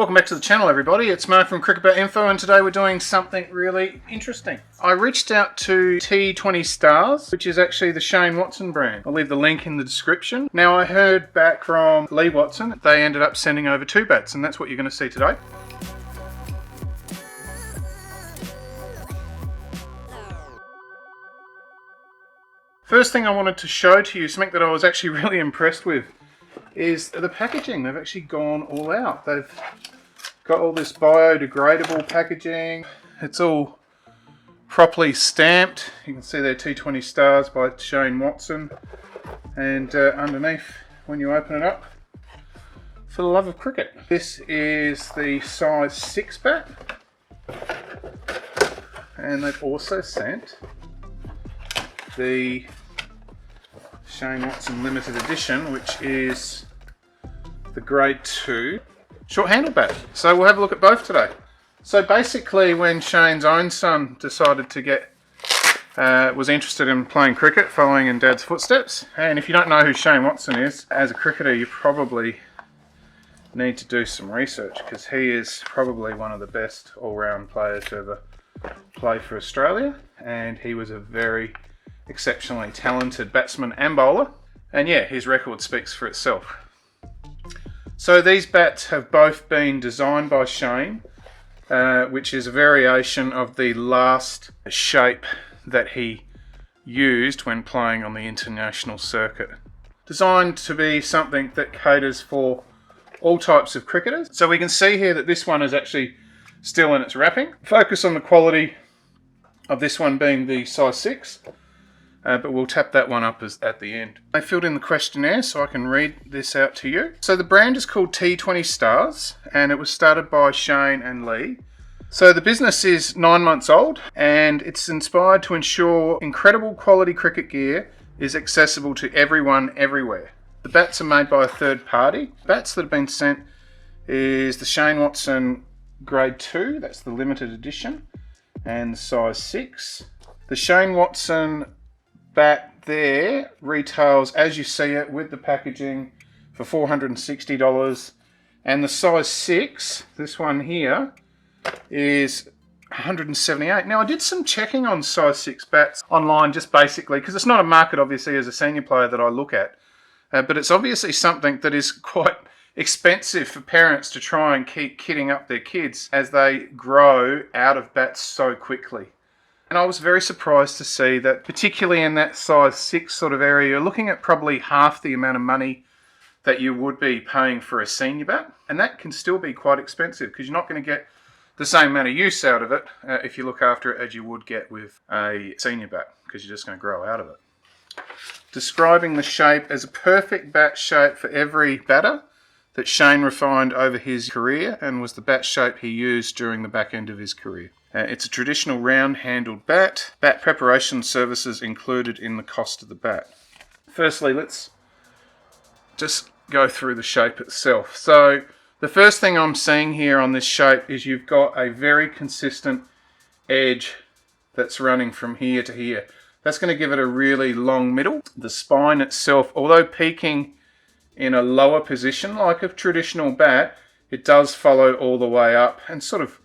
Welcome back to the channel, everybody. It's Mark from CricketBatInfo, and today we're doing something really interesting. I reached out to T20 Stars, which is actually the Shane Watson brand. I'll leave the link in the description. Now, I heard back from Lee Watson. They ended up sending over 2 bats, and that's what you're going to see today. First thing I wanted to show to you, something that I was actually really impressed with, is the packaging. They've actually gone all out. They've got all this biodegradable packaging. It's all properly stamped. You can see there T20 Stars by Shane Watson. And underneath, when you open it up, for the love of cricket. This is the size 6 bat. And they've also sent the Shane Watson limited edition, which is the grade 2 short handle bat. So we'll have a look at both today. So basically, when Shane's own son decided to was interested in playing cricket, following in Dad's footsteps, and if you don't know who Shane Watson is, as a cricketer, you probably need to do some research, because he is probably one of the best all-round players to ever play for Australia, and he was a very exceptionally talented batsman and bowler, and yeah, his record speaks for itself. So these bats have both been designed by Shane, which is a variation of the last shape that he used when playing on the international circuit. Designed to be something that caters for all types of cricketers. So we can see here that this one is actually still in its wrapping. Focus on the quality of this one being the size 6. But we'll tap that one up at the end. I filled in the questionnaire so I can read this out to you. So the brand is called T20 Stars, and it was started by Shane and Lee. So the business is 9 months old, and it's inspired to ensure incredible quality cricket gear is accessible to everyone, everywhere. The bats are made by a third party. Bats that have been sent is the Shane Watson grade 2, that's the limited edition, and the size 6. The Shane Watson bat there retails as you see it with the packaging for $460, and the size 6, this one here, is $178. Now, I did some checking on size 6 bats online, just basically because it's not a market obviously as a senior player that I look at, but it's obviously something that is quite expensive for parents to try and keep kitting up their kids as they grow out of bats so quickly. And I was very surprised to see that, particularly in that size 6 sort of area, you're looking at probably half the amount of money that you would be paying for a senior bat. And that can still be quite expensive, because you're not going to get the same amount of use out of it if you look after it as you would get with a senior bat, because you're just going to grow out of it. Describing the shape as a perfect bat shape for every batter that Shane refined over his career, and was the bat shape he used during the back end of his career. It's a traditional round-handled bat. Bat preparation services included in the cost of the bat. Firstly, let's just go through the shape itself. So the first thing I'm seeing here on this shape is you've got a very consistent edge that's running from here to here. That's going to give it a really long middle. The spine itself, although peaking in a lower position like a traditional bat, it does follow all the way up and sort of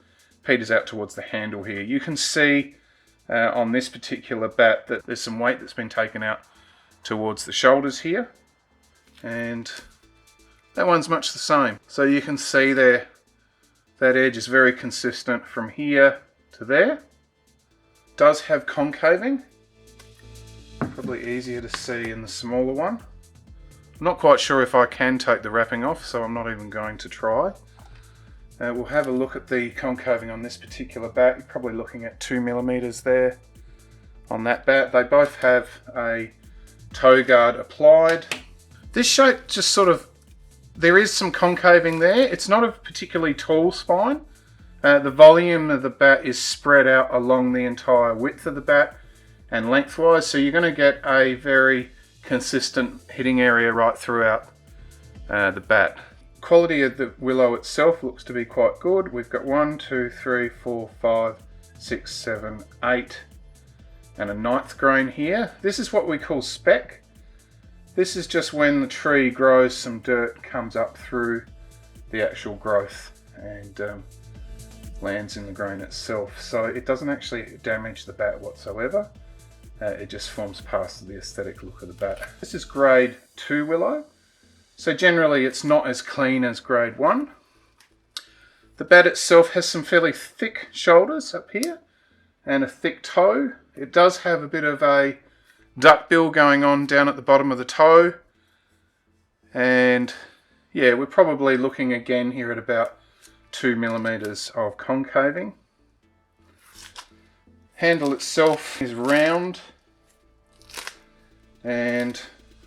peters out towards the handle here. You can see on this particular bat that there's some weight that's been taken out towards the shoulders here, and that one's much the same. So you can see there that edge is very consistent from here to there. It does have concaving, probably easier to see in the smaller one. I'm not quite sure if I can take the wrapping off, so I'm not even going to try. We'll have a look at the concaving on this particular bat. You're probably looking at 2mm there on that bat. They both have a toe guard applied. This shape just sort of, there is some concaving there. It's not a particularly tall spine. The volume of the bat is spread out along the entire width of the bat and lengthwise, so you're going to get a very consistent hitting area right throughout the bat. Quality of the willow itself looks to be quite good. We've got 1, 2, 3, 4, 5, 6, 7, 8 and a 9th grain here. This is what we call speck. This is just when the tree grows, some dirt comes up through the actual growth and lands in the grain itself. So it doesn't actually damage the bat whatsoever. It just forms part of the aesthetic look of the bat. This is grade 2 willow. So generally it's not as clean as grade 1. The bat itself has some fairly thick shoulders up here and a thick toe. It does have a bit of a duckbill going on down at the bottom of the toe. And yeah, we're probably looking again here at about 2 millimeters of concaving. Handle itself is round, and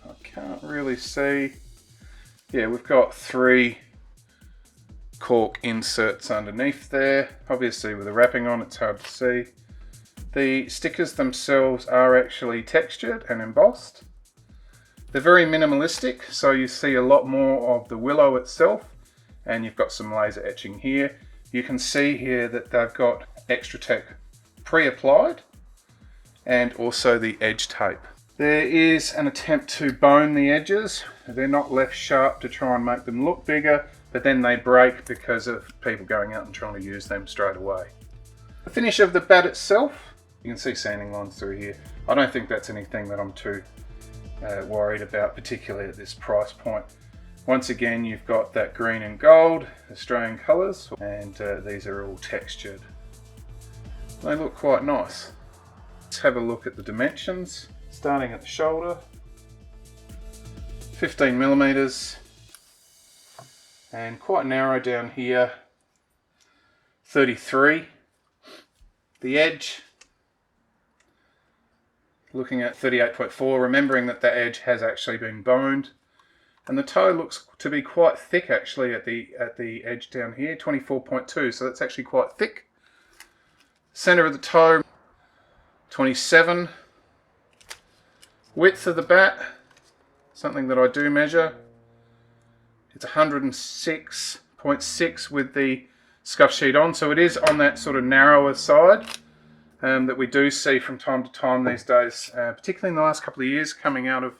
I can't really see. Yeah, we've got 3 cork inserts underneath there. Obviously with the wrapping on, it's hard to see. The stickers themselves are actually textured and embossed. They're very minimalistic, so you see a lot more of the willow itself, and you've got some laser etching here. You can see here that they've got Extra Tech pre-applied and also the edge tape. There is an attempt to bone the edges. They're not left sharp to try and make them look bigger, but then they break because of people going out and trying to use them straight away. The finish of the bat itself, you can see sanding lines through here. I don't think that's anything that I'm too worried about, particularly at this price point. Once again, you've got that green and gold Australian colours, and these are all textured. They look quite nice. Let's have a look at the dimensions. Starting at the shoulder, 15 millimeters, and quite narrow down here, 33. The edge, looking at 38.4, remembering that the edge has actually been boned. And the toe looks to be quite thick actually at the edge down here, 24.2, so that's actually quite thick. Center of the toe, 27. Width of the bat, something that I do measure, it's 106.6 with the scuff sheet on, so it is on that sort of narrower side that we do see from time to time these days, particularly in the last couple of years coming out of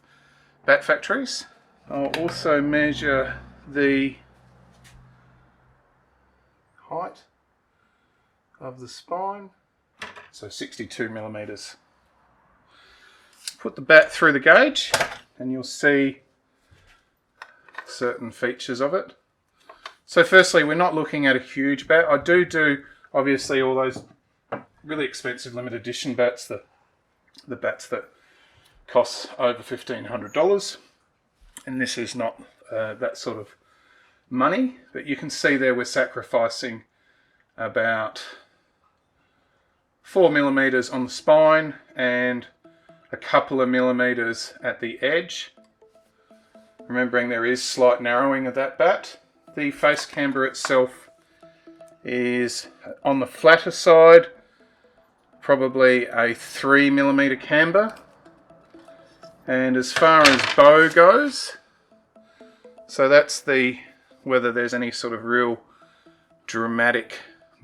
bat factories. I'll also measure the height of the spine, so 62 millimeters. Put the bat through the gauge and you'll see certain features of it. So firstly, we're not looking at a huge bat. I do obviously all those really expensive limited edition bats, the bats that cost over $1,500, and this is not that sort of money, but you can see there we're sacrificing about 4 millimeters on the spine and a couple of millimeters at the edge. Remembering there is slight narrowing of that bat. The face camber itself is on the flatter side, probably a 3 millimeter camber. And as far as bow goes, so that's whether there's any sort of real dramatic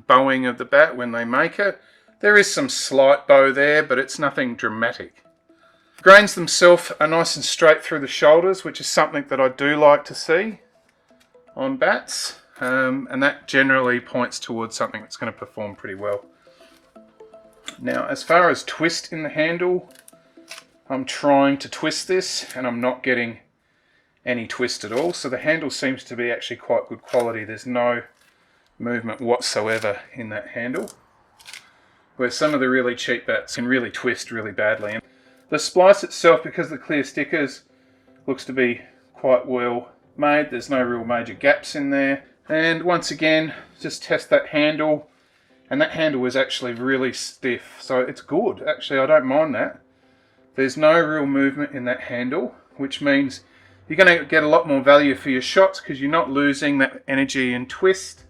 bowing of the bat when they make it. There is some slight bow there, but it's nothing dramatic. The grains themselves are nice and straight through the shoulders, which is something that I do like to see on bats, and that generally points towards something that's going to perform pretty well. Now, as far as twist in the handle, I'm trying to twist this and I'm not getting any twist at all, so the handle seems to be actually quite good quality. There's no movement whatsoever in that handle, where some of the really cheap bats can really twist really badly. And the splice itself, because the clear stickers, looks to be quite well made. There's no real major gaps in there. And once again, just test that handle, and that handle is actually really stiff, so it's good. Actually, I don't mind that. There's no real movement in that handle, which means you're going to get a lot more value for your shots because you're not losing that energy and twist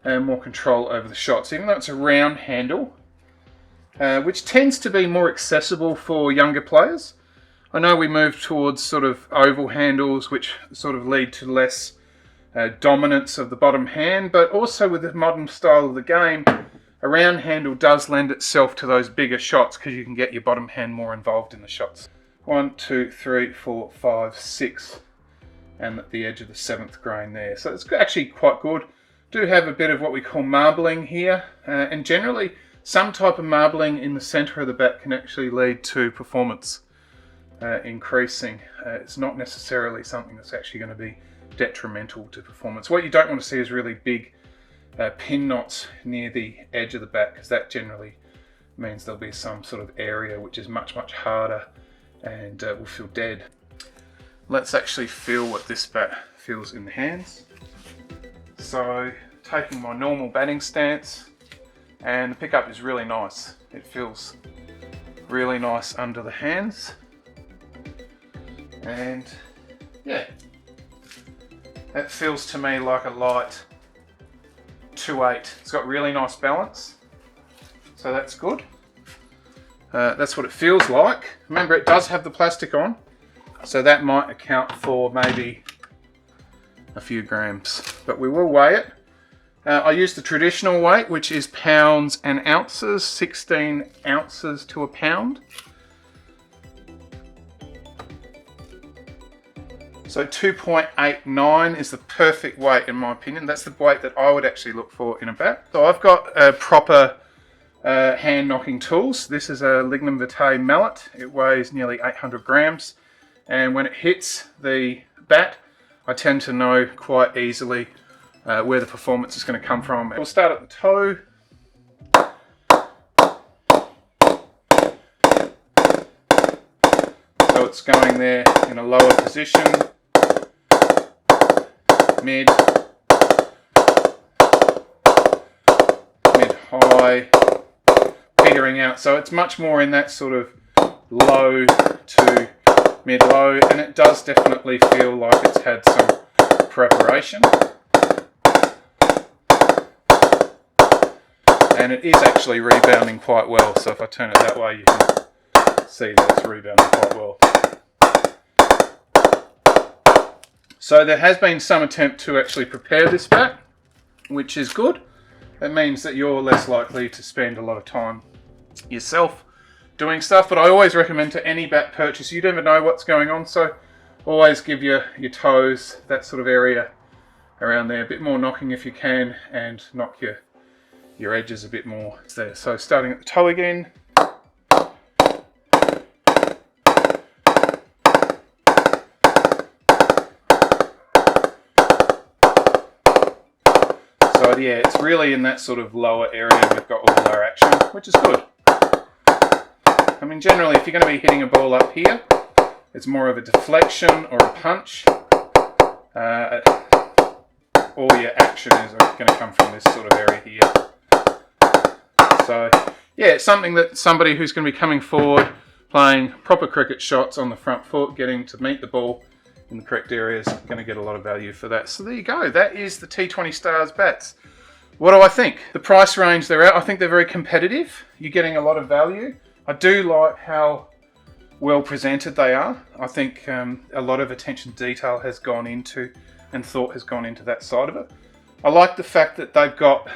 and more control over the shots. Even though it's a round handle, which tends to be more accessible for younger players. I know we move towards sort of oval handles, which sort of lead to less dominance of the bottom hand, but also with the modern style of the game, a round handle does lend itself to those bigger shots because you can get your bottom hand more involved in the shots. 1, 2, 3, 4, 5, 6, and at the edge of the 7th grain there. So it's actually quite good. Do have a bit of what we call marbling here, and generally some type of marbling in the center of the bat can actually lead to performance increasing. It's not necessarily something that's actually going to be detrimental to performance. What you don't want to see is really big pin knots near the edge of the bat, because that generally means there'll be some sort of area which is much harder and will feel dead. Let's actually feel what this bat feels in the hands. So taking my normal batting stance, and the pickup is really nice. It feels really nice under the hands, and yeah, that feels to me like a light 2/8. It's got really nice balance, so that's good. That's what it feels like. Remember, it does have the plastic on, so that might account for maybe a few grams, but we will weigh it. I use the traditional weight, which is pounds and ounces, 16 ounces to a pound. So 2.89 is the perfect weight in my opinion. That's the weight that I would actually look for in a bat. So I've got proper hand knocking tools. This is a lignum vitae mallet. It weighs nearly 800 grams. And when it hits the bat, I tend to know quite easily where the performance is going to come from. We'll start at the toe. So it's going there in a lower position, mid, high, petering out. So it's much more in that sort of low to mid-low, and it does definitely feel like it's had some preparation. And it is actually rebounding quite well, so if I turn it that way you can see that it's rebounding quite well. So there has been some attempt to actually prepare this bat, which is good. It means that you're less likely to spend a lot of time yourself doing stuff, but I always recommend to any bat purchase, you never know what's going on, so always give your toes, that sort of area around there, a bit more knocking if you can, and knock your edges a bit more there. So starting at the toe again. So yeah, it's really in that sort of lower area we've got all our action, which is good. I mean, generally, if you're going to be hitting a ball up here, it's more of a deflection or a punch. All your action is going to come from this sort of area here. So, yeah, it's something that somebody who's going to be coming forward, playing proper cricket shots on the front foot, getting to meet the ball in the correct areas, going to get a lot of value for that. So there you go. That is the T20 Stars bats. What do I think? The price range they're at, I think they're very competitive. You're getting a lot of value. I do like how well presented they are. I think a lot of attention to detail has gone into, and thought has gone into that side of it. I like the fact that they've got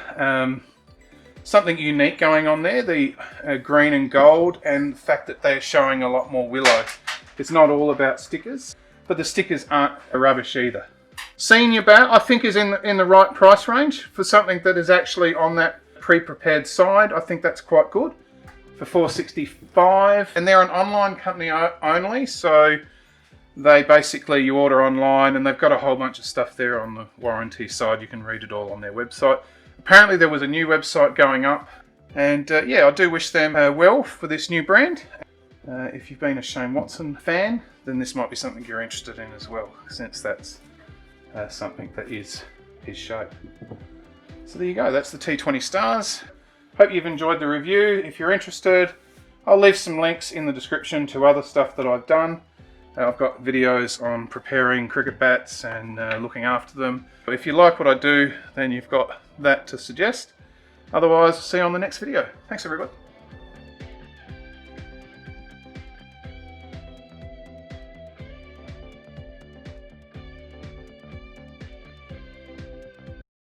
something unique going on there, the green and gold, and the fact that they're showing a lot more willow. It's not all about stickers, but the stickers aren't rubbish either. Senior bat, I think, is in the right price range for something that is actually on that pre-prepared side. I think that's quite good for $4.65, and they're an online company only, so they basically, you order online, and they've got a whole bunch of stuff there on the warranty side. You can read it all on their website. Apparently there was a new website going up, and yeah, I do wish them well for this new brand. If you've been a Shane Watson fan, then this might be something you're interested in as well, since that's something that is his shape. So there you go, that's the T20 Stars. Hope you've enjoyed the review. If you're interested, I'll leave some links in the description to other stuff that I've done. I've got videos on preparing cricket bats and looking after them. But if you like what I do, then you've got that to suggest. Otherwise, see you on the next video. Thanks everybody.